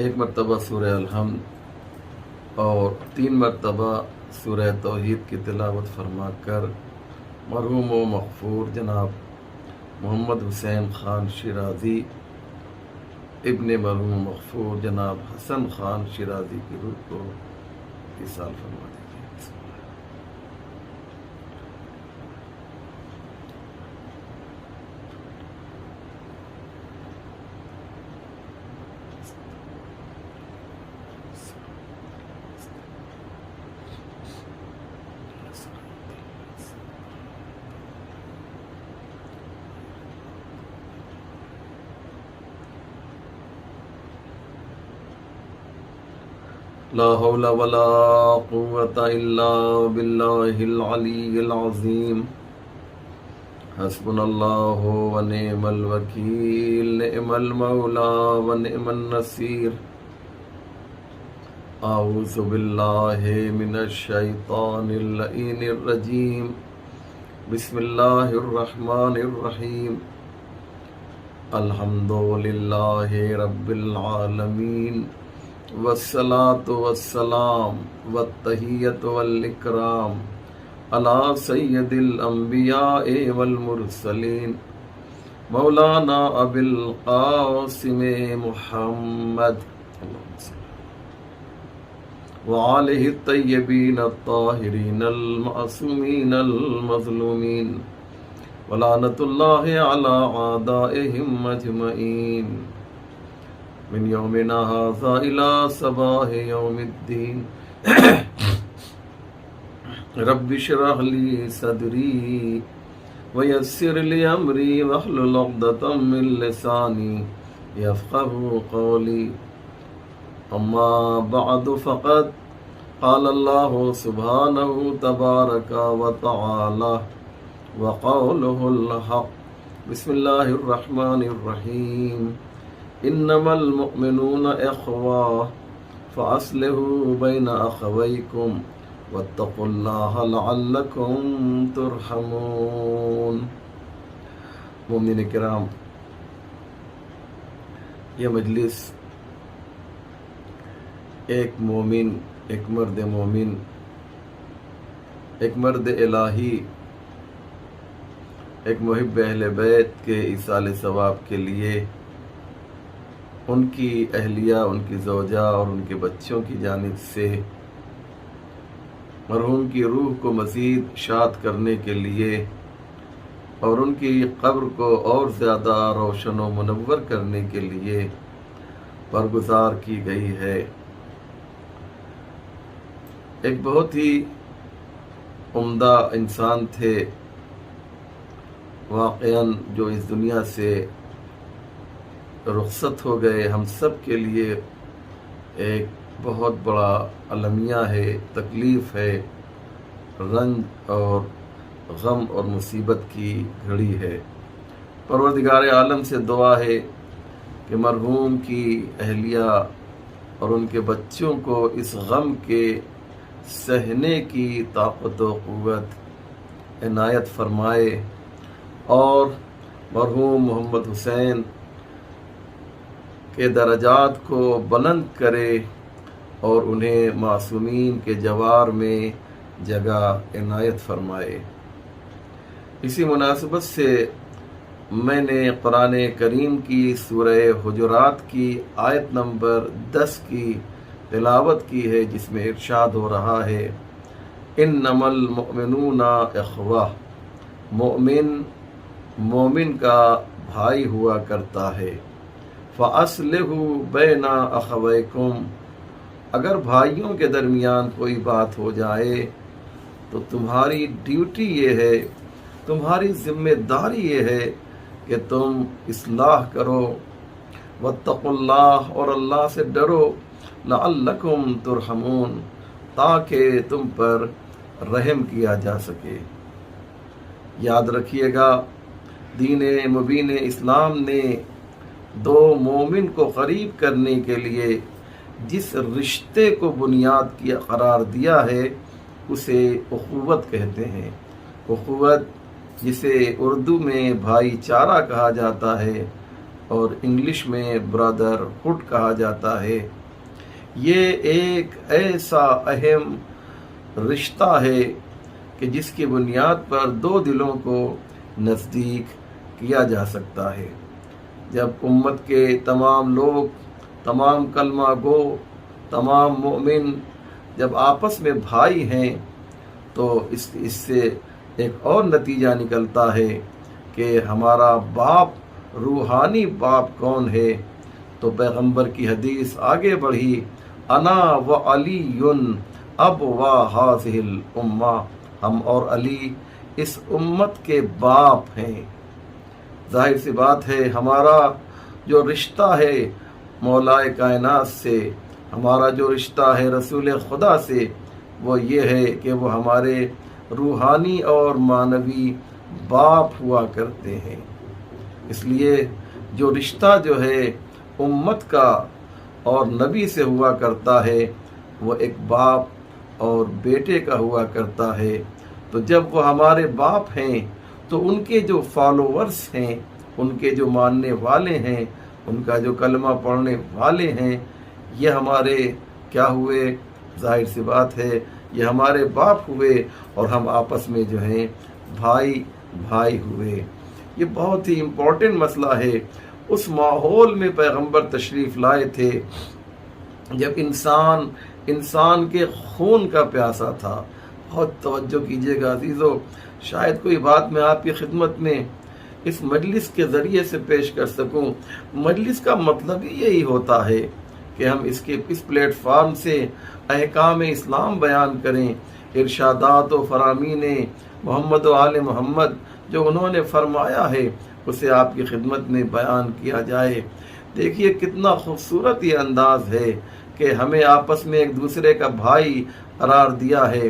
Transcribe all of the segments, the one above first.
ایک مرتبہ سورہ الحمد اور 3 مرتبہ سورہ توحید کی تلاوت فرما کر مرحوم و مغفور جناب محمد حسین خان شیرازی ابن مرحوم مغفور جناب حسن خان شیرازی کی روح کو ایصال فرما دیجیے۔ لا حول ولا قوة إلا بالله العلي العظيم حسبنا الله ونعم الوكيل نعم المولى ونعم النصير أعوذ بالله من الشيطان اللعين الرجيم بسم الله الرحمن الرحيم الحمد لله رب العالمين والصلاة والسلام والتحية والإكرام على سيد الأنبياء والمرسلين مولانا أبي القاسم محمد وآله الطيبين الطاهرين المعصومين المظلومين ولعنة الله على أعدائهم أجمعين من يومنا هذا إلى صباح يوم الدين رب اشرح لي صدري ويسر لي أمري واحلل عقدة من لساني يفقهوا قولي أما بعد فقد قال الله سبحانه تبارك وتعالى وقوله الحق بسم الله الرحمن الرحيم انما المؤمنون اخوة فاصلحوا بين اخويكم واتقوا الله لعلكم ترحمون۔ مومنین کرام، یہ مجلس ایک مومن، ایک مرد مومن، ایک مرد الہی، ایک محب اہل بیت کے ایصال ثواب کے لیے ان کی اہلیہ، ان کی زوجہ اور ان کے بچوں کی جانب سے مرحوم کی روح کو مزید شاد کرنے کے لیے اور ان کی قبر کو اور زیادہ روشن و منور کرنے کے لیے برگزار کی گئی ہے۔ ایک بہت ہی عمدہ انسان تھے واقعاً، جو اس دنیا سے رخصت ہو گئے۔ ہم سب کے لیے ایک بہت بڑا المیہ ہے، تکلیف ہے، رنج اور غم اور مصیبت کی گھڑی ہے۔ پروردگار عالم سے دعا ہے کہ مرحوم کی اہلیہ اور ان کے بچوں کو اس غم کے سہنے کی طاقت و قوت عنایت فرمائے اور مرحوم محمد حسین کے درجات کو بلند کرے اور انہیں معصومین کے جوار میں جگہ عنایت فرمائے۔ اسی مناسبت سے میں نے قرآن کریم کی سورہ حجرات کی آیت نمبر 10 کی تلاوت کی ہے، جس میں ارشاد ہو رہا ہے انما المؤمنون اخوہ، مومن کا بھائی ہوا کرتا ہے۔ فَأَصْلِحُوا بَيْنَ أَخَوَيْكُمْ، اگر بھائیوں کے درمیان کوئی بات ہو جائے تو تمہاری ڈیوٹی یہ ہے، تمہاری ذمہ داری یہ ہے کہ تم اصلاح کرو۔ وَاتَّقُوا اللَّهَ، اور اللہ سے ڈرو، لَعَلَّكُمْ تُرْحَمُونَ، تاکہ تم پر رحم کیا جا سکے۔ یاد رکھیے گا، دین مبین اسلام نے دو مومن کو قریب کرنے کے لیے جس رشتے کو بنیاد کی قرار دیا ہے اسے اخوت کہتے ہیں۔ اخوت جسے اردو میں بھائی چارہ کہا جاتا ہے، اور انگلش میں برادر ہوڈ کہا جاتا ہے۔ یہ ایک ایسا اہم رشتہ ہے کہ جس کی بنیاد پر دو دلوں کو نزدیک کیا جا سکتا ہے۔ جب امت کے تمام لوگ، تمام کلمہ گو، تمام مومن جب آپس میں بھائی ہیں تو اس سے ایک اور نتیجہ نکلتا ہے کہ ہمارا باپ، روحانی باپ کون ہے؟ تو پیغمبر کی حدیث آگے بڑھی، انا و علی اب و ہاذہ الامہ، ہم اور علی اس امت کے باپ ہیں۔ ظاہر سی بات ہے ہمارا جو رشتہ ہے مولا کائنات سے، ہمارا جو رشتہ ہے رسول خدا سے، وہ یہ ہے کہ وہ ہمارے روحانی اور معنوی باپ ہوا کرتے ہیں۔ اس لیے جو رشتہ جو ہے امت کا اور نبی سے ہوا کرتا ہے وہ ایک باپ اور بیٹے کا ہوا کرتا ہے۔ تو جب وہ ہمارے باپ ہیں تو ان کے جو فالوورز ہیں، ان کے جو ماننے والے ہیں، ان کا جو کلمہ پڑھنے والے ہیں، یہ ہمارے کیا ہوئے؟ ظاہر سی بات ہے یہ ہمارے باپ ہوئے اور ہم آپس میں جو ہیں بھائی بھائی ہوئے۔ یہ بہت ہی امپورٹنٹ مسئلہ ہے۔ اس ماحول میں پیغمبر تشریف لائے تھے جب انسان کے خون کا پیاسا تھا۔ بہت توجہ کیجیے گا عزیزو، شاید کوئی بات میں آپ کی خدمت میں اس مجلس کے ذریعے سے پیش کر سکوں۔ مجلس کا مطلب ہی یہی ہوتا ہے کہ ہم اس پلیٹ فارم سے احکام اسلام بیان کریں، ارشادات و فرامین محمد و آل محمد جو انہوں نے فرمایا ہے اسے آپ کی خدمت میں بیان کیا جائے۔ دیکھیے کتنا خوبصورت یہ انداز ہے کہ ہمیں آپس میں ایک دوسرے کا بھائی قرار دیا ہے۔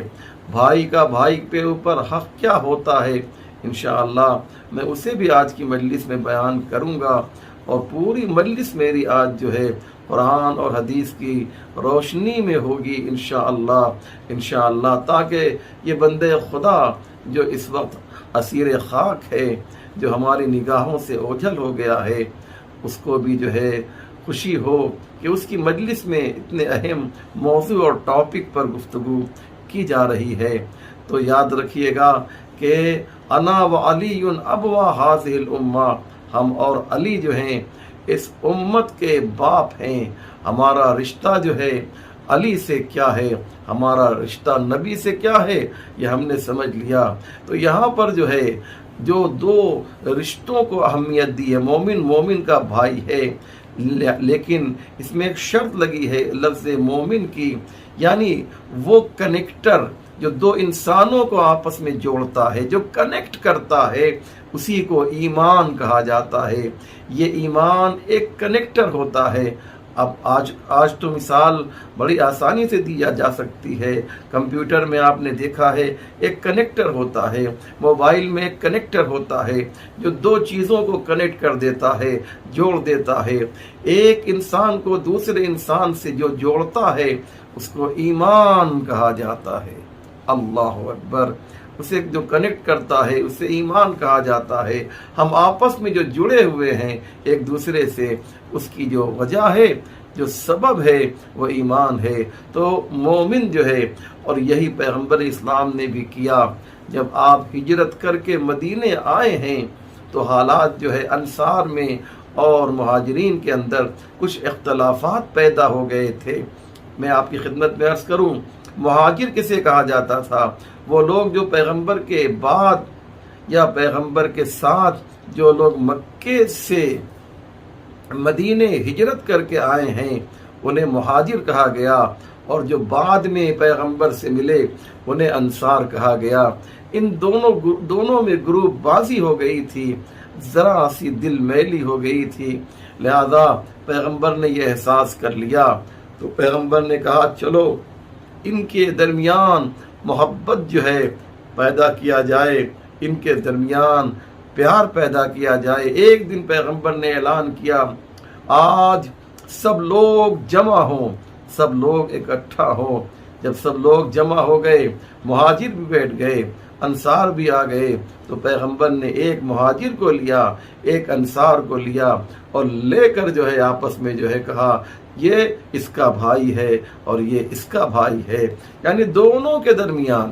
بھائی کا بھائی پہ اوپر حق کیا ہوتا ہے انشاءاللہ میں اسے بھی آج کی مجلس میں بیان کروں گا، اور پوری مجلس میری آج جو ہے قرآن اور حدیث کی روشنی میں ہوگی انشاءاللہ، تاکہ یہ بندے خدا جو اس وقت اسیر خاک ہے، جو ہماری نگاہوں سے اوجھل ہو گیا ہے، اس کو بھی جو ہے خوشی ہو کہ اس کی مجلس میں اتنے اہم موضوع اور ٹاپک پر گفتگو کی جا رہی ہے۔ تو یاد رکھیے گا کہ انا و علی اب و ہاذہ الامہ، ہم اور علی جو ہیں اس امت کے باپ ہیں۔ ہمارا رشتہ جو ہے علی سے کیا ہے، ہمارا رشتہ نبی سے کیا ہے، یہ ہم نے سمجھ لیا۔ تو یہاں پر جو ہے جو دو رشتوں کو اہمیت دی ہے، مومن کا بھائی ہے، لیکن اس میں ایک شرط لگی ہے لفظ مومن کی، یعنی وہ کنیکٹر جو دو انسانوں کو آپس میں جوڑتا ہے، جو کنیکٹ کرتا ہے، اسی کو ایمان کہا جاتا ہے۔ یہ ایمان ایک کنیکٹر ہوتا ہے۔ اب آج تو مثال بڑی آسانی سے دی جا سکتی ہے۔ کمپیوٹر میں آپ نے دیکھا ہے ایک کنیکٹر ہوتا ہے، موبائل میں ایک کنیکٹر ہوتا ہے جو دو چیزوں کو کنیکٹ کر دیتا ہے، جوڑ دیتا ہے۔ ایک انسان کو دوسرے انسان سے جو جوڑتا ہے اس کو ایمان کہا جاتا ہے۔ اللہ اکبر، اسے جو کنیکٹ کرتا ہے اسے ایمان کہا جاتا ہے۔ ہم آپس میں جو جڑے ہوئے ہیں ایک دوسرے سے، اس کی جو وجہ ہے، جو سبب ہے، وہ ایمان ہے۔ تو مومن جو ہے، اور یہی پیغمبر اسلام نے بھی کیا، جب آپ ہجرت کر کے مدینے آئے ہیں تو حالات جو ہے انصار میں اور مہاجرین کے اندر کچھ اختلافات پیدا ہو گئے تھے۔ میں آپ کی خدمت میں عرض کروں، مہاجر کسے کہا جاتا تھا؟ وہ لوگ جو پیغمبر کے بعد یا پیغمبر کے ساتھ جو لوگ مکے سے مدینے ہجرت کر کے آئے ہیں انہیں مہاجر کہا گیا، اور جو بعد میں پیغمبر سے ملے انہیں انصار کہا گیا۔ ان دونوں میں گروپ بازی ہو گئی تھی، ذرا سی دل میلی ہو گئی تھی، لہذا پیغمبر نے یہ احساس کر لیا تو پیغمبر نے کہا چلو ان کے درمیان محبت جو ہے پیدا کیا جائے، ان کے درمیان پیار پیدا کیا جائے۔ ایک دن پیغمبر نے اعلان کیا آج سب لوگ جمع ہوں، سب لوگ اکٹھا ہوں۔ جب سب لوگ جمع ہو گئے، مہاجر بھی بیٹھ گئے انصار بھی آ گئے تو پیغمبر نے ایک مہاجر کو لیا، ایک انصار کو لیا اور لے کر جو ہے آپس میں جو ہے کہا یہ اس کا بھائی ہے اور یہ اس کا بھائی ہے، یعنی دونوں کے درمیان،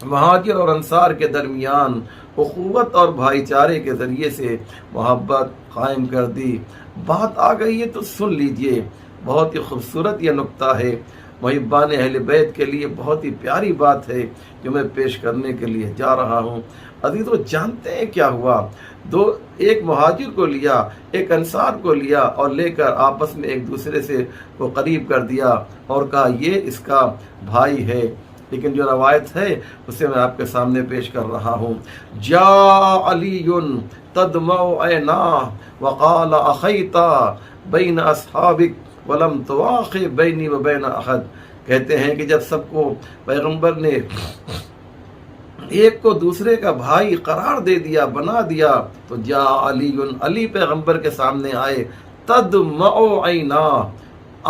مہاجر اور انصار کے درمیان اخوت اور بھائی چارے کے ذریعے سے محبت قائم کر دی۔ بات آ گئی ہے تو سن لیجئے، بہت ہی خوبصورت یہ نقطہ ہے، محبان اہل بیت کے لیے بہت ہی پیاری بات ہے جو میں پیش کرنے کے لیے جا رہا ہوں۔ عزیزو، جانتے ہیں کیا ہوا؟ ایک مہاجر کو لیا، ایک انصار کو لیا اور لے کر آپس میں ایک دوسرے سے وہ قریب کر دیا اور کہا یہ اس کا بھائی ہے۔ لیکن جو روایت ہے اسے میں آپ کے سامنے پیش کر رہا ہوں۔ جا علی تدمع عیناہ وقال اخیتا بین اصحابک ولم تواخ بینی و بین احد۔ کہتے ہیں کہ جب سب کو پیغمبر نے ایک کو دوسرے کا بھائی قرار دے دیا، بنا دیا، تو جا علی پیغمبر کے سامنے آئے، تدمع عیناہ،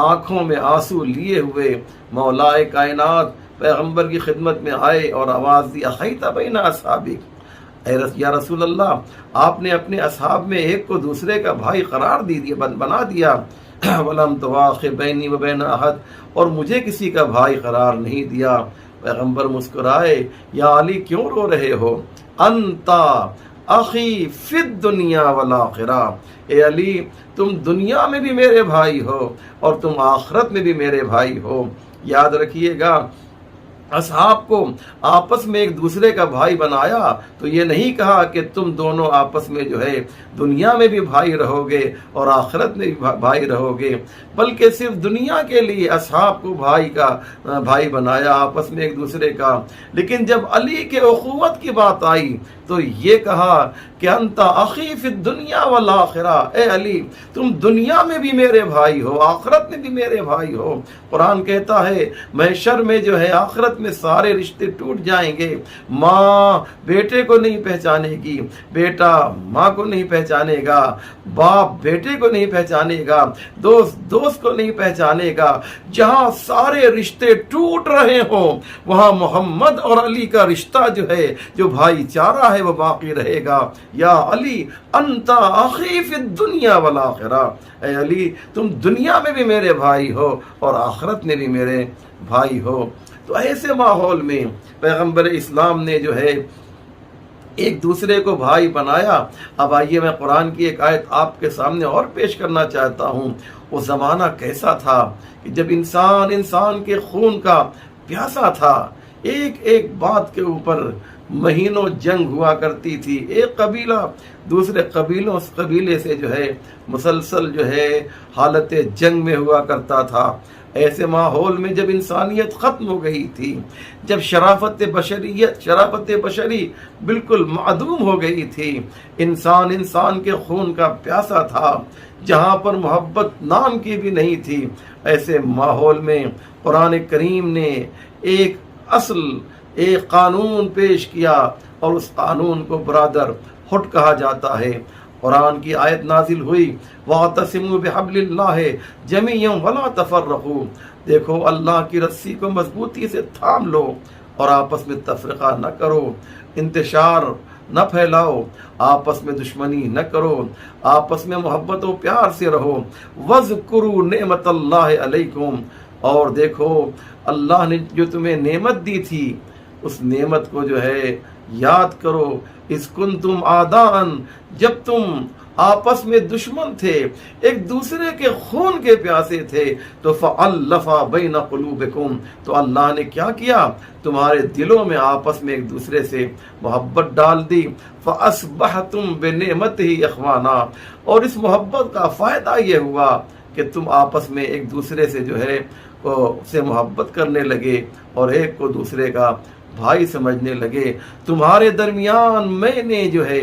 آنکھوں میں آنسو لیے ہوئے، مولائے کائنات پیغمبر کی خدمت میں آئے اور آواز دی اخیت بین اصحابک، یا رسول اللہ آپ نے اپنے اصحاب میں ایک کو دوسرے کا بھائی قرار بنا دیا، ولم تواخ بینی و بین احد، اور مجھے کسی کا بھائی قرار نہیں دیا۔ پیغمبر مسکرائے، یا علی کیوں رو رہے ہو؟ انتا اخی فی الدنیا والآخرہ، اے علی تم دنیا میں بھی میرے بھائی ہو اور تم آخرت میں بھی میرے بھائی ہو۔ یاد رکھیے گا، اصحاب کو آپس میں ایک دوسرے کا بھائی بنایا تو یہ نہیں کہا کہ تم دونوں آپس میں جو ہے دنیا میں بھی بھائی رہو گے اور آخرت میں بھی بھائی رہو گے، بلکہ صرف دنیا کے لیے اصحاب کو بھائی بنایا آپس میں ایک دوسرے کا۔ لیکن جب علی کے اخوت کی بات آئی تو یہ کہا کہ انتا اخی فی الدنیا والآخرہ، اے علی تم دنیا میں بھی میرے بھائی ہو، آخرت میں بھی میرے بھائی ہو۔ قرآن کہتا ہے محشر میں جو ہے آخرت میں سارے رشتے ٹوٹ جائیں گے، ماں بیٹے کو نہیں پہچانے گی، بیٹا ماں کو نہیں پہچانے گا، باپ بیٹے کو نہیں پہچانے گا، دوست کو نہیں پہچانے گا۔ جہاں سارے رشتے ٹوٹ رہے ہوں وہاں محمد اور علی کا رشتہ جو ہے، جو بھائی چارہ ہے، وہ باقی رہے گا۔ یا علی انتا اخی فی الدنیا والآخرہ، اے علی تم دنیا میں بھی میرے بھائی ہو اور آخرت میں بھی میرے بھائی ہو۔ تو ایسے ماحول میں پیغمبر اسلام نے جو ہے ایک دوسرے کو بھائی بنایا۔ اب آئیے میں قرآن کی ایک آیت آپ کے سامنے اور پیش کرنا چاہتا ہوں۔ وہ زمانہ کیسا تھا کہ جب انسان کے خون کا پیاسا تھا، ایک ایک بات کے اوپر مہینوں جنگ ہوا کرتی تھی، ایک قبیلہ دوسرے قبیلے سے جو ہے مسلسل جو ہے حالت جنگ میں ہوا کرتا تھا۔ ایسے ماحول میں جب انسانیت ختم ہو گئی تھی، جب شرافت بشری بالکل معدوم ہو گئی تھی، انسان کے خون کا پیاسا تھا، جہاں پر محبت نام کی بھی نہیں تھی، ایسے ماحول میں قرآن کریم نے ایک قانون پیش کیا اور اس قانون کو برادر ہٹ کہا جاتا ہے۔ قرآن کی آیت نازل ہوئی، وَاعْتَصِمُوا بِحَبْلِ اللَّهِ جَمِيعًا وَلَا تَفَرَّقُوا، دیکھو اللہ کی رسی کو مضبوطی سے تھام لو اور آپس میں تفرقہ نہ کرو، انتشار نہ پھیلاؤ، آپس میں دشمنی نہ کرو، آپس میں محبت و پیار سے رہو۔ وَاذْكُرُوا نِعْمَةَ اللَّهِ عَلَيْكُمْ، اور دیکھو اللہ نے جو تمہیں نعمت دی تھی اس نعمت کو جو ہے یاد کرو۔ اذ کنتم اعداء، جب تم آپس میں دشمن تھے، ایک دوسرے کے خون کے پیاسے تھے، تو فألف بین قلوبکم، تو اللہ نے کیا کیا؟ تمہارے دلوں میں آپس میں ایک دوسرے سے محبت ڈال دی۔ فاصبحتم بنعمتہ اخوانا، اور اس محبت کا فائدہ یہ ہوا کہ تم آپس میں ایک دوسرے سے جو ہے سے محبت کرنے لگے اور ایک کو دوسرے کا بھائی سمجھنے لگے۔ تمہارے درمیان میں نے جو ہے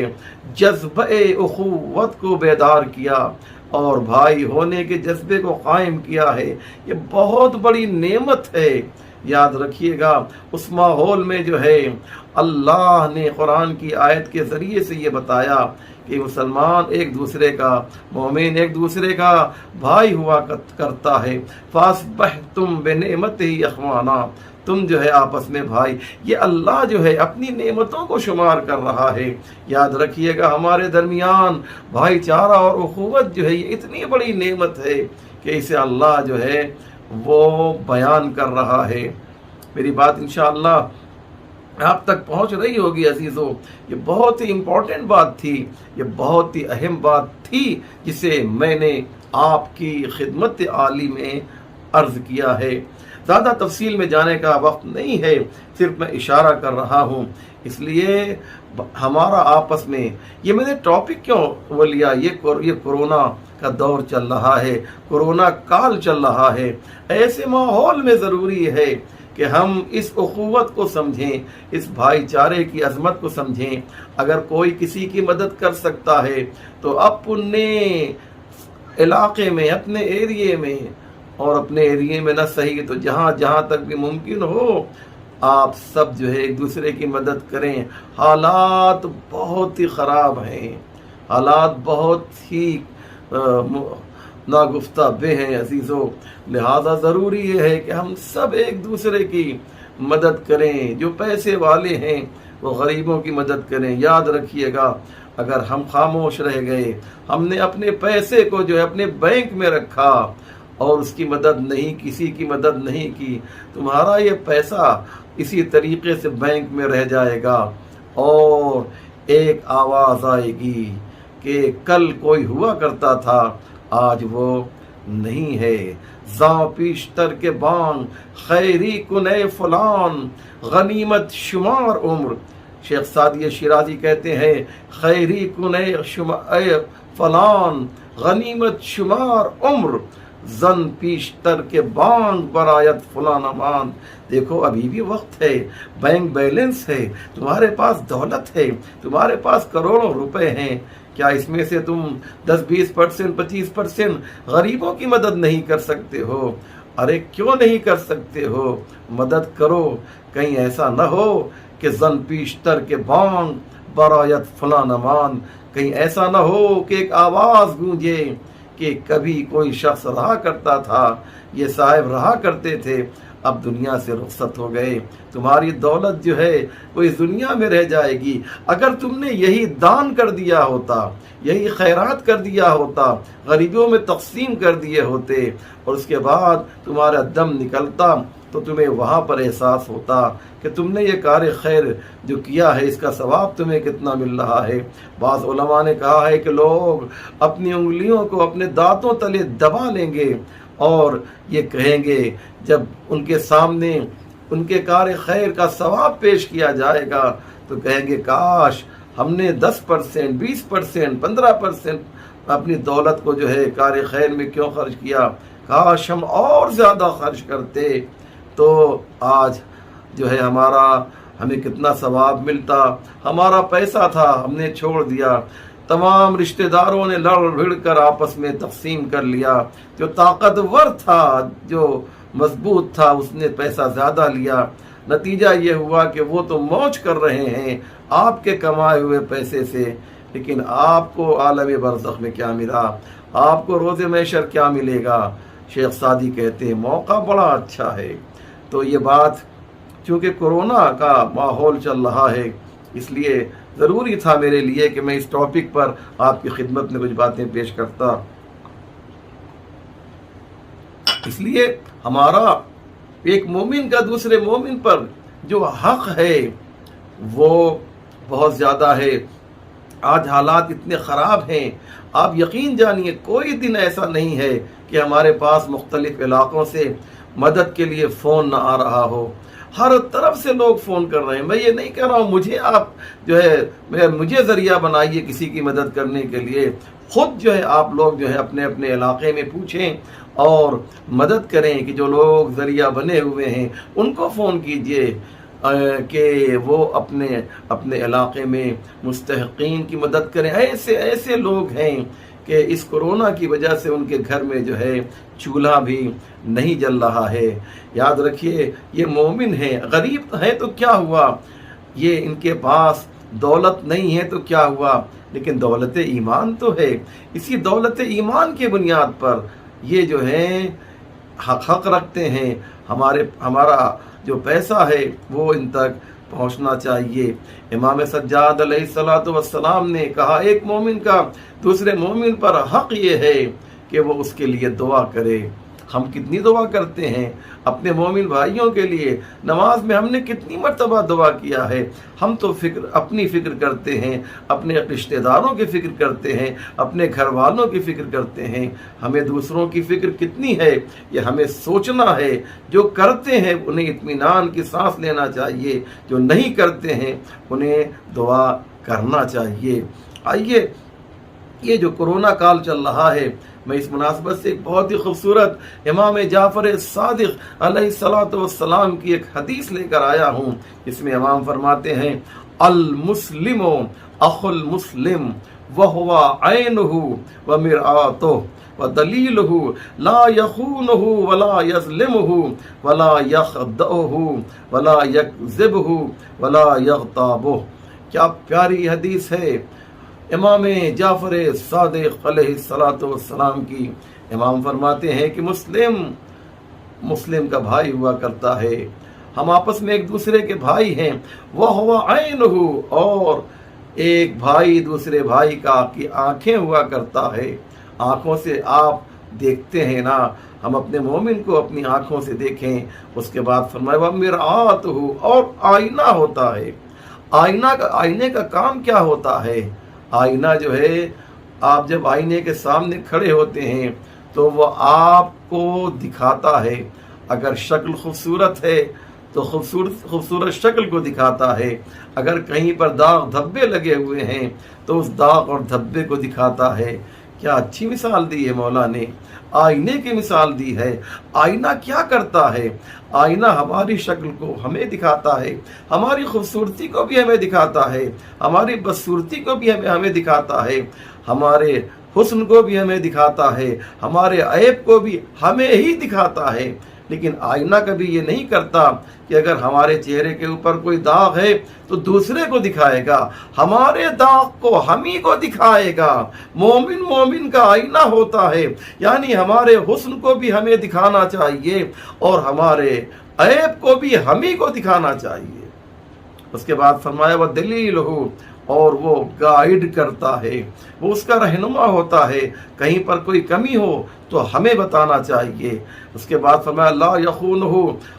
جذبہ اخوت کو بیدار کیا اور بھائی ہونے کے جذبے کو قائم کیا ہے۔ یہ بہت بڑی نعمت ہے، یاد رکھیے گا۔ اس ماحول میں جو ہے اللہ نے قرآن کی آیت کے ذریعے سے یہ بتایا کہ مسلمان ایک دوسرے کا، مومن ایک دوسرے کا بھائی ہوا کرتا ہے۔ فاصبحتم بنعمتہ اخوانا، تم جو ہے آپس میں بھائی، یہ اللہ جو ہے اپنی نعمتوں کو شمار کر رہا ہے۔ یاد رکھیے گا ہمارے درمیان بھائی چارہ اور اخوت جو ہے یہ اتنی بڑی نعمت ہے کہ اسے اللہ جو ہے وہ بیان کر رہا ہے۔ میری بات انشاءاللہ آپ تک پہنچ رہی ہوگی عزیزو۔ یہ بہت ہی امپورٹنٹ بات تھی، یہ بہت ہی اہم بات تھی جسے میں نے آپ کی خدمت عالی میں عرض کیا ہے۔ زیادہ تفصیل میں جانے کا وقت نہیں ہے، صرف میں اشارہ کر رہا ہوں۔ اس لیے ہمارا آپس میں یہ میں نے ٹاپک کیوں وہ لیا، یہ کورونا کا دور چل رہا ہے، کورونا کال چل رہا ہے۔ ایسے ماحول میں ضروری ہے کہ ہم اس اخوت کو سمجھیں، اس بھائی چارے کی عظمت کو سمجھیں۔ اگر کوئی کسی کی مدد کر سکتا ہے تو اپنے علاقے میں، اپنے ایریے میں، اور اپنے ایریے میں نہ صحیح تو جہاں جہاں تک بھی ممکن ہو آپ سب جو ہے ایک دوسرے کی مدد کریں۔ حالات بہت ہی خراب ہیں، حالات بہت ہی ناگفتہ بے ہیں عزیزو، لہذا ضروری یہ ہے کہ ہم سب ایک دوسرے کی مدد کریں۔ جو پیسے والے ہیں وہ غریبوں کی مدد کریں۔ یاد رکھیے گا اگر ہم خاموش رہ گئے، ہم نے اپنے پیسے کو جو ہے اپنے بینک میں رکھا اور اس کی مدد نہیں، کسی کی مدد نہیں کی، تمہارا یہ پیسہ اسی طریقے سے بینک میں رہ جائے گا، اور ایک آواز آئے گی کہ کل کوئی ہوا کرتا تھا آج وہ نہیں ہے۔ زاں پیشتر کے بانگ خیری کنے فلان، غنیمت شمار عمر۔ شیخ سعدی شیرازی کہتے ہیں خیری کنے فلان، غنیمت شمار عمر، زن پیشتر کے بانگ برایت فلان امان۔ دیکھو ابھی بھی وقت ہے، بینک بیلنس ہے، تمہارے پاس دولت ہے، تمہارے پاس کروڑوں روپے ہیں، کیا اس میں سے تم 10-20%، 25% غریبوں کی مدد نہیں کر سکتے ہو؟ ارے کیوں نہیں کر سکتے ہو؟ مدد کرو، کہیں ایسا نہ ہو کہ زن پیشتر کے بانگ برایت فلان امان، کہیں ایسا نہ ہو کہ ایک آواز گونجے کہ کبھی کوئی شخص رہا کرتا تھا، یہ صاحب رہا کرتے تھے، اب دنیا سے رخصت ہو گئے، تمہاری دولت جو ہے وہ اس دنیا میں رہ جائے گی۔ اگر تم نے یہی دان کر دیا ہوتا، یہی خیرات کر دیا ہوتا، غریبوں میں تقسیم کر دیے ہوتے، اور اس کے بعد تمہارا دم نکلتا تو تمہیں وہاں پر احساس ہوتا کہ تم نے یہ کار خیر جو کیا ہے اس کا ثواب تمہیں کتنا مل رہا ہے۔ بعض علماء نے کہا ہے کہ لوگ اپنی انگلیوں کو اپنے دانتوں تلے دبا لیں گے اور یہ کہیں گے جب ان کے سامنے ان کے کار خیر کا ثواب پیش کیا جائے گا تو کہیں گے کاش ہم نے 10%، 20%، 15% اپنی دولت کو جو ہے کار خیر میں کیوں خرچ کیا، کاش ہم اور زیادہ خرچ کرتے تو آج جو ہے ہمیں کتنا ثواب ملتا۔ ہمارا پیسہ تھا ہم نے چھوڑ دیا، تمام رشتہ داروں نے لڑ بھڑ کر آپس میں تقسیم کر لیا، جو طاقتور تھا، جو مضبوط تھا، اس نے پیسہ زیادہ لیا، نتیجہ یہ ہوا کہ وہ تو موج کر رہے ہیں آپ کے کمائے ہوئے پیسے سے، لیکن آپ کو عالم برزخ میں کیا ملا، آپ کو روز محشر کیا ملے گا؟ شیخ سعدی کہتے ہیں موقع بڑا اچھا ہے۔ تو یہ بات چونکہ کورونا کا ماحول چل رہا ہے اس لیے ضروری تھا میرے لیے کہ میں اس ٹاپک پر آپ کی خدمت میں کچھ باتیں پیش کرتا۔ اس لیے ہمارا ایک مومن کا دوسرے مومن پر جو حق ہے وہ بہت زیادہ ہے۔ آج حالات اتنے خراب ہیں، آپ یقین جانیے کوئی دن ایسا نہیں ہے کہ ہمارے پاس مختلف علاقوں سے مدد کے لیے فون نہ آ رہا ہو۔ ہر طرف سے لوگ فون کر رہے ہیں۔ میں یہ نہیں کہہ رہا ہوں مجھے آپ جو ہے مجھے ذریعہ بنائیے کسی کی مدد کرنے کے لیے، خود جو ہے آپ لوگ جو ہے اپنے اپنے علاقے میں پوچھیں اور مدد کریں کہ جو لوگ ذریعہ بنے ہوئے ہیں ان کو فون کیجئے کہ وہ اپنے علاقے میں مستحقین کی مدد کریں۔ ایسے لوگ ہیں کہ اس کورونا کی وجہ سے ان کے گھر میں جو ہے چولہا بھی نہیں جل رہا ہے۔ یاد رکھیے یہ مومن ہیں، غریب ہیں تو کیا ہوا، یہ ان کے پاس دولت نہیں ہے تو کیا ہوا، لیکن دولت ایمان تو ہے۔ اسی دولت ایمان کی بنیاد پر یہ جو ہے حق رکھتے ہیں، ہمارا جو پیسہ ہے وہ ان تک پہنچنا چاہیے۔ امام سجاد علیہ الصلوۃ والسلام نے کہا ایک مومن کا دوسرے مومن پر حق یہ ہے کہ وہ اس کے لیے دعا کرے۔ ہم کتنی دعا کرتے ہیں اپنے مومن بھائیوں کے لیے، نماز میں ہم نے کتنی مرتبہ دعا کیا ہے۔ ہم تو اپنی فکر کرتے ہیں، اپنے رشتہ داروں کی فکر کرتے ہیں، اپنے گھر والوں کی فکر کرتے ہیں، ہمیں دوسروں کی فکر کتنی ہے یہ ہمیں سوچنا ہے۔ جو کرتے ہیں انہیں اطمینان کی سانس لینا چاہیے، جو نہیں کرتے ہیں انہیں دعا کرنا چاہیے۔ آئیے، یہ جو کرونا کال چل رہا ہے، میں اس مناسبت سے ایک بہت ہی خوبصورت امام جعفر صادق علیہ الصلوۃ والسلام کی ایک حدیث لے کر آیا ہوں۔ اس میں امام فرماتے ہیں المسلم اخو المسلم وهو عینہ ومرآتہ ودلیلہ لا یخونہ ولا یظلمہ ولا یخدعہ ولا یکذبہ ولا یغتابہ۔ کیا پیاری حدیث ہے امام جعفر صادق علیہ الصلوۃ والسلام کی۔ امام فرماتے ہیں کہ مسلم کا بھائی ہوا کرتا ہے، ہم آپس میں ایک دوسرے کے بھائی ہیں، وہ ہوا عینہ، اور ایک بھائی دوسرے بھائی کی آنکھیں ہوا کرتا ہے۔ آنکھوں سے آپ دیکھتے ہیں نا، ہم اپنے مومن کو اپنی آنکھوں سے دیکھیں۔ اس کے بعد فرمایا وَمِرْآتُهُ، اور آئینہ ہوتا ہے۔ آئینے کا کام کیا ہوتا ہے؟ آئینہ جو ہے، آپ جب آئینے کے سامنے کھڑے ہوتے ہیں تو وہ آپ کو دکھاتا ہے۔ اگر شکل خوبصورت ہے تو خوبصورت شکل کو دکھاتا ہے، اگر کہیں پر داغ دھبے لگے ہوئے ہیں تو اس داغ اور دھبے کو دکھاتا ہے۔ کیا اچھی مثال دی ہے مولا نے، آئینے کی مثال دی ہے۔ آئینہ کیا کرتا ہے؟ آئینہ ہماری شکل کو ہمیں دکھاتا ہے، ہماری خوبصورتی کو بھی ہمیں دکھاتا ہے، ہماری بدصورتی کو بھی ہمیں دکھاتا ہے، ہمارے حسن کو بھی ہمیں دکھاتا ہے، ہمارے عیب کو بھی ہمیں ہی دکھاتا ہے۔ لیکن آئینہ کبھی یہ نہیں کرتا کہ اگر ہمارے چہرے کے اوپر کوئی داغ ہے تو دوسرے کو دکھائے گا، ہمارے داغ کو ہم ہی کو دکھائے گا۔ مومن کا آئینہ ہوتا ہے، یعنی ہمارے حسن کو بھی ہمیں دکھانا چاہیے اور ہمارے عیب کو بھی ہم ہی کو دکھانا چاہیے۔ اس کے بعد فرمایا وہ دلیل ہو، اور وہ گائیڈ کرتا ہے، وہ اس کا رہنما ہوتا ہے۔ کہیں پر کوئی کمی ہو تو ہمیں بتانا چاہیے۔ اس کے بعد فرمایا لا یخونہ،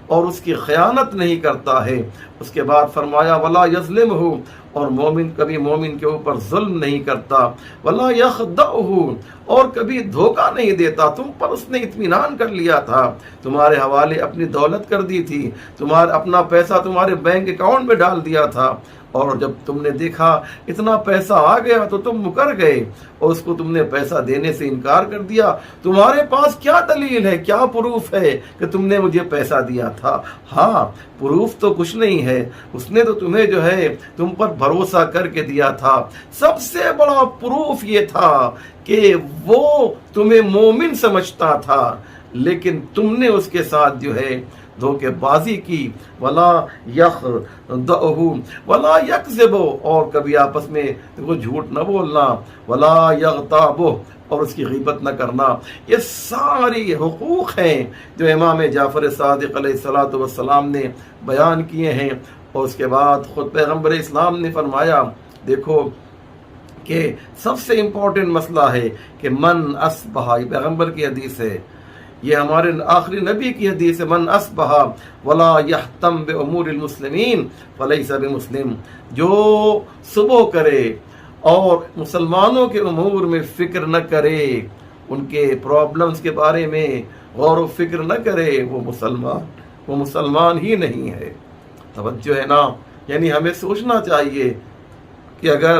اور اس کی خیانت نہیں کرتا ہے۔ اس کے بعد فرمایا ولا یظلمہ، اور مومن کبھی مومن کے اوپر ظلم نہیں کرتا۔ ولا یخدعہ، اور کبھی دھوکہ نہیں دیتا۔ تم پر اس نے اطمینان کر لیا تھا، تمہارے حوالے اپنی دولت کر دی تھی، اپنا پیسہ تمہارے بینک اکاؤنٹ میں ڈال دیا تھا، اور جب تم نے دیکھا اتنا پیسہ آ گیا تو تم مکر گئے اور اس کو تم نے پیسہ دینے سے انکار کر دیا۔ تمہارے پاس کیا دلیل ہے، کیا پروف ہے کہ تم نے مجھے پیسہ دیا تھا؟ ہاں، پروف تو کچھ نہیں ہے، اس نے تو تمہیں جو ہے تم پر بھروسہ کر کے دیا تھا۔ سب سے بڑا پروف یہ تھا کہ وہ تمہیں مومن سمجھتا تھا، لیکن تم نے اس کے ساتھ جو ہے دھوکے بازی کی۔ ولا یخدعہ ولا یکذب، اور کبھی آپس میں جھوٹ نہ بولنا۔ ولا یغتاب، اور اس کی غیبت نہ کرنا۔ یہ ساری حقوق ہیں جو امام جعفر صادق علیہ الصلوۃ والسلام نے بیان کیے ہیں۔ اور اس کے بعد خود پیغمبر اسلام نے فرمایا، دیکھو کہ سب سے امپورٹنٹ مسئلہ ہے کہ من اصبح، یہ پیغمبر کی حدیث ہے، یہ ہمارے آخری نبی کی حدیث ہے، من اصبح ولا یہتم بامور المسلمین فلیس بمسلم، جو صبح کرے اور مسلمانوں کے امور میں فکر نہ کرے، ان کے پرابلمز کے بارے میں غور و فکر نہ کرے، وہ مسلمان ہی نہیں ہے۔ توجہ ہے نا، یعنی ہمیں سوچنا چاہیے کہ اگر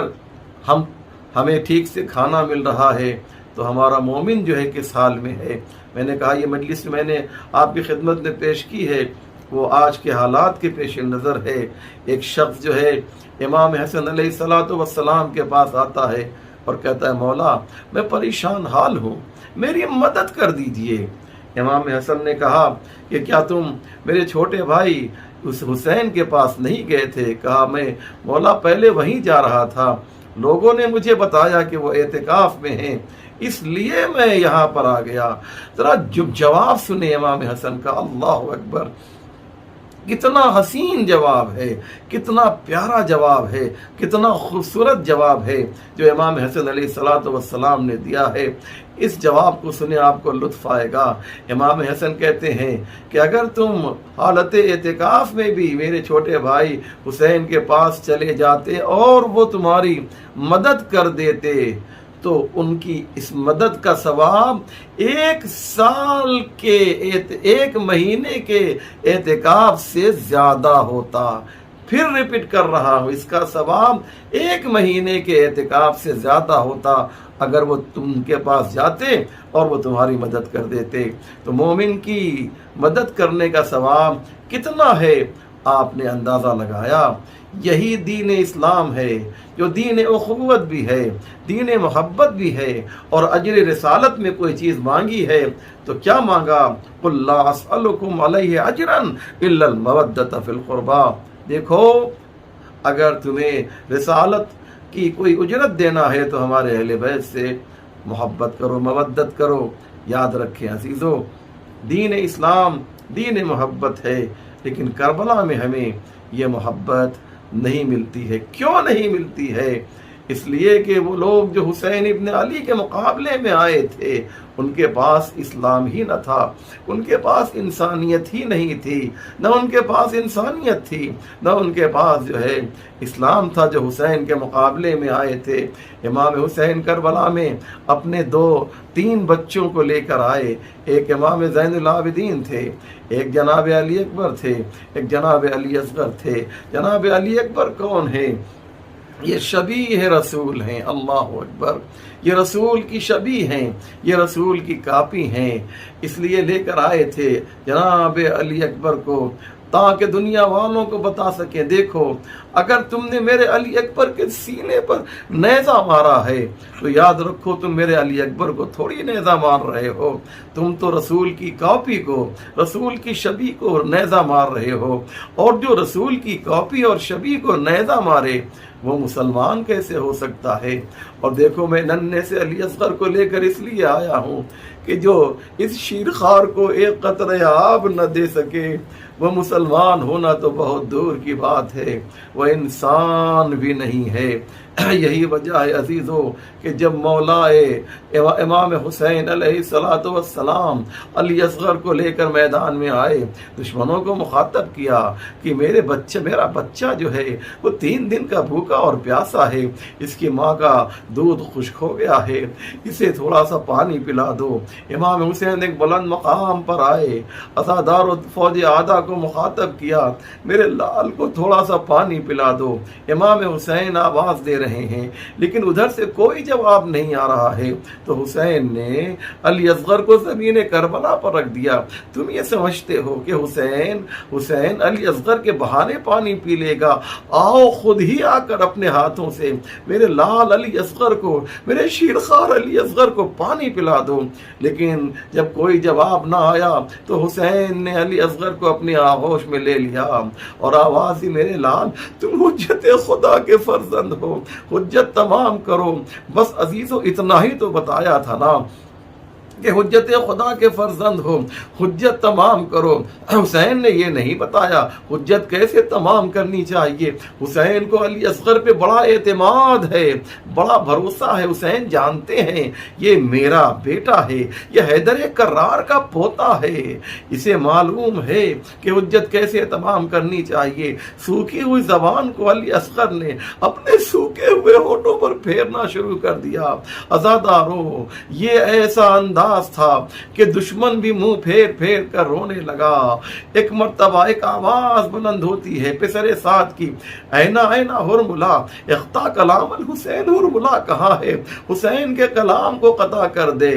ہمیں ٹھیک سے کھانا مل رہا ہے تو ہمارا مومن جو ہے کس حال میں ہے۔ میں نے کہا یہ مجلس میں نے آپ کی خدمت میں پیش کی ہے، وہ آج کے حالات کے پیش نظر ہے۔ ایک شخص جو ہے امام حسن علیہ الصلوۃ والسلام کے پاس آتا ہے اور کہتا ہے مولا میں پریشان حال ہوں، میری مدد کر دیجئے۔ امام حسن نے کہا کہ کیا تم میرے چھوٹے بھائی اس حسین کے پاس نہیں گئے تھے؟ کہا میں مولا پہلے وہیں جا رہا تھا، لوگوں نے مجھے بتایا کہ وہ اعتکاف میں ہیں، اس لیے میں یہاں پر آ گیا۔ ذرا جواب سنے امام حسن کا، اللہ اکبر، کتنا حسین جواب ہے، کتنا پیارا جواب ہے، کتنا خوبصورت جواب ہے جو امام حسن علیہ الصلوۃ والسلام نے دیا ہے۔ اس جواب کو سنے آپ کو لطف آئے گا۔ امام حسن کہتے ہیں کہ اگر تم حالت اعتکاف میں بھی میرے چھوٹے بھائی حسین کے پاس چلے جاتے اور وہ تمہاری مدد کر دیتے تو ان کی اس مدد کا ثواب 1 سال کے 1 مہینے کے اعتکاف سے زیادہ ہوتا۔ پھر ریپیٹ کر رہا ہوں، اس کا ثواب 1 مہینے کے اعتکاف سے زیادہ ہوتا اگر وہ تم کے پاس جاتے اور وہ تمہاری مدد کر دیتے۔ تو مومن کی مدد کرنے کا ثواب کتنا ہے آپ نے اندازہ لگایا۔ یہی دین اسلام ہے جو دین اخوت بھی ہے، دین محبت بھی ہے، اور اجر رسالت میں کوئی چیز مانگی ہے تو کیا مانگا؟ قُلْ لَا أَسْأَلُكُمْ عَلَيْهِ أَجْرًا إِلَّا الْمَوَدَّةَ فِي الْقُرْبَى۔ دیکھو، اگر تمہیں رسالت کی کوئی اجرت دینا ہے تو ہمارے اہل بیت سے محبت کرو، مودت کرو۔ یاد رکھیں عزیزو، دین اسلام دین محبت ہے، لیکن کربلا میں ہمیں یہ محبت نہیں ملتی ہے۔ کیوں نہیں ملتی ہے؟ اس لیے کہ وہ لوگ جو حسین ابن علی کے مقابلے میں آئے تھے ان کے پاس اسلام ہی نہ تھا، ان کے پاس انسانیت ہی نہیں تھی، نہ ان کے پاس انسانیت تھی، نہ ان کے پاس جو ہے اسلام تھا جو حسین کے مقابلے میں آئے تھے۔ امام حسین کربلا میں اپنے 2-3 بچوں کو لے کر آئے۔ ایک امام زین العابدین تھے، ایک جناب علی اکبر تھے، ایک جناب علی اصغر تھے۔ جناب علی اکبر کون ہے؟ یہ شبیہ رسول ہیں، اللہ اکبر، یہ رسول کی شبیہ ہیں، یہ رسول کی کاپی ہیں، اس لیے لے کر آئے تھے جناب علی اکبر کو تاکہ دنیا والوں کو بتا سکیں، دیکھو اگر تم نے میرے علی اکبر کے سینے پر نیزہ مارا ہے تو یاد رکھو تم میرے علی اکبر کو تھوڑی نیزہ مار رہے ہو، تم تو رسول کی کاپی کو، رسول کی شبیہ کو نیزہ مار رہے ہو، اور جو رسول کی کاپی اور شبیہ کو نیزہ مارے وہ مسلمان کیسے ہو سکتا ہے؟ اور دیکھو میں ننھے سے علی اصغر کو لے کر اس لیے آیا ہوں کہ جو اس شیرخوار کو ایک قطرہ آب نہ دے سکے وہ مسلمان ہونا تو بہت دور کی بات ہے، وہ انسان بھی نہیں ہے۔ یہی وجہ ہے عزیزو کہ جب مولا امام حسین علیہ الصلوۃ والسلام علی اصغر کو لے کر میدان میں آئے، دشمنوں کو مخاطب کیا کہ میرا بچہ جو ہے وہ 3 دن کا بھوکا اور پیاسا ہے، اس کی ماں کا دودھ خشک ہو گیا ہے، اسے تھوڑا سا پانی پلا دو۔ امام حسین ایک بلند مقام پر آئے، عزادار و فوج اعداء کو مخاطب کیا، میرے لال کو تھوڑا سا پانی پلا دو۔ امام حسین آواز دے رہے ہیں لیکن ادھر سے کوئی جواب نہیں آ رہا ہے، تو حسین نے علی اصغر کو زمین کربلا پر رکھ دیا۔ تم یہ سمجھتے ہو کہ حسین علی اصغر کے بہانے پانی پی لے گا؟ آؤ خود ہی آ کر اپنے ہاتھوں سے میرے لال علی اصغر کو، میرے شیرخوار علی اصغر کو پانی پلا دو۔ لیکن جب کوئی جواب نہ آیا تو حسین نے علی اصغر کو اپنی آغوش میں لے لیا اور آواز دی، میرے لال تم حجت خدا کے فرزند ہو، حجت تمام کرو۔ بس عزیزو اتنا ہی تو بتایا تھا نا کہ حجت خدا کے فرزند ہو، حجت تمام کرو۔ حسین نے یہ نہیں بتایا حجت کیسے تمام کرنی چاہیے۔ حسین کو علی اصغر پہ بڑا اعتماد ہے، بڑا بھروسہ ہے، حسین جانتے ہیں یہ میرا بیٹا ہے، یہ حیدر کرار کا پوتا ہے، اسے معلوم ہے کہ حجت کیسے تمام کرنی چاہیے۔ سوکھی ہوئی زبان کو علی اصغر نے اپنے سوکھے ہوئے ہونٹوں پر پھیرنا شروع کر دیا۔ عزادارو، یہ ایسا انداز تھا کہ دشمن بھی منہ پھیر پھیر کر رونے لگا۔ ایک مرتبہ ایک آواز بلند ہوتی ہے پسر سعد کی، اینا ہرملا اخطا کلام الحسین، ہرملا کہاں ہے؟ حسین کے کلام کو قطع کر دے۔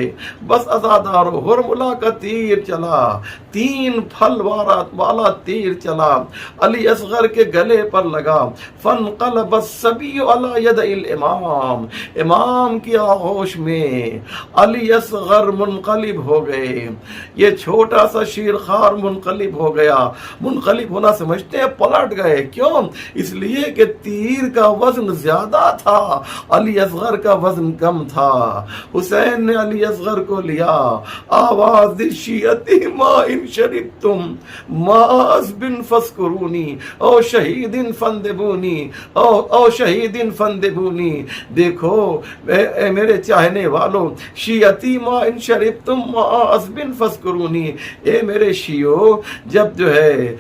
بس عزادارو، ہرملا کا تیر چلا، 3 پھل والا تیر چلا، علی اصغر کے گلے پر لگا۔ فانقلب الصبی علی ید الامام، امام کی آغوش میں علی اصغر منقلب ہو گئے، یہ چھوٹا سا شیرخوار منقلب ہو گیا۔ منقلب ہونا سمجھتے ہیں پلٹ گئے، کیوں؟ اس لیے کہ تیر کا وزن زیادہ تھا، علی اصغر کا وزن کم تھا۔ حسین نے علی اصغر کو لیا، آواز دی شیعتی ما ان شربتم ماس بن فسکرونی او شہید فندبونی او شہید فندبونی۔ دیکھو اے میرے چاہنے والوں، شیعتی ما ان شربتم ماس بن فسکرونی، اے میرے شیعو، جب جو ہے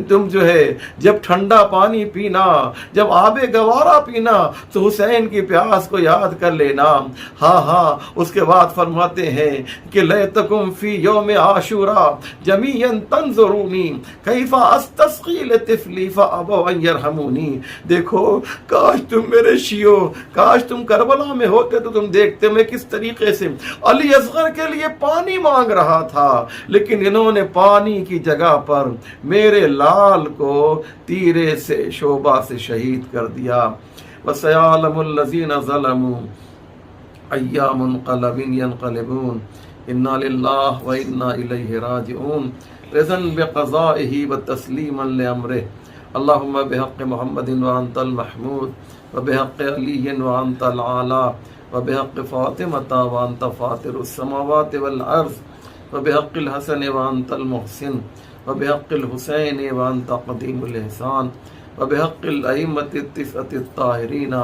تم جو ہے جب ٹھنڈا پانی پینا، جب آب گوارا پینا تو حسین کی پیاس کو یاد کر لینا۔ ہاں ہاں، اس کے بعد فرماتے ہیں کہ لیتکم فی یوم عاشورا جمیعا تنظرونی کیف استسقی لطفلی فابوا ان یرحمونی۔ دیکھو، کاش تم میرے شیعو، کاش تم کربلا میں ہوتے تو تم دیکھتے میں کس طریقے سے علی اصغر کے لیے پانی مانگ رہا تھا، لیکن انہوں نے پانی کی جگہ پر میرے لال کو تیرے سے شعبہ سے شہید کر دیا۔ وَسَيَعْلَمُ الَّذِينَ ظَلَمُوا أَيَّ مُنْقَلَبٍ يَنْقَلِبُونَ إِنَّا لِلَّهِ وَإِنَّا إِلَيْهِ رَاجِعُونَ رِضًا بِقَضَائِهِ وَتَسْلِيمًا لِأَمْرِهِ اللهم بحق محمد وأنت المحمود وبحق علي وأنت العالى وبحق فاطمة وأنت فاطر السماوات والأرض وبحق الحسن وأنت المحسن وبحق الحسين وأنت قديم الإحسان وبحق الأئمة التسعة الطاهرين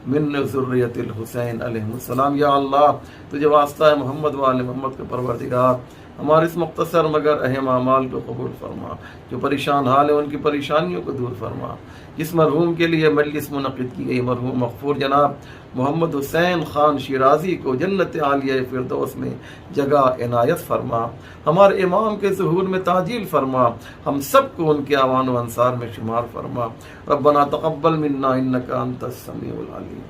من ذریت الحسین علیہ السلام۔ یا اللہ، تجھے واسطہ ہے محمد و آل محمد کے پروردگار، ہمارے اس مختصر مگر اہم اعمال کو قبول فرما، جو پریشان حال ہیں ان کی پریشانیوں کو دور فرما۔ جس مرحوم کے لیے مجلس منعقد کی گئی، مرحوم مغفور جناب محمد حسین خان شیرازی کو جنت عالیہ فردوس میں جگہ عنایت فرما، ہمارے امام کے ظہور میں تعجیل فرما، ہم سب کو ان کے اعوان و انصار میں شمار فرما۔ ربنا تقبل منا انک انت السمیع العلیم۔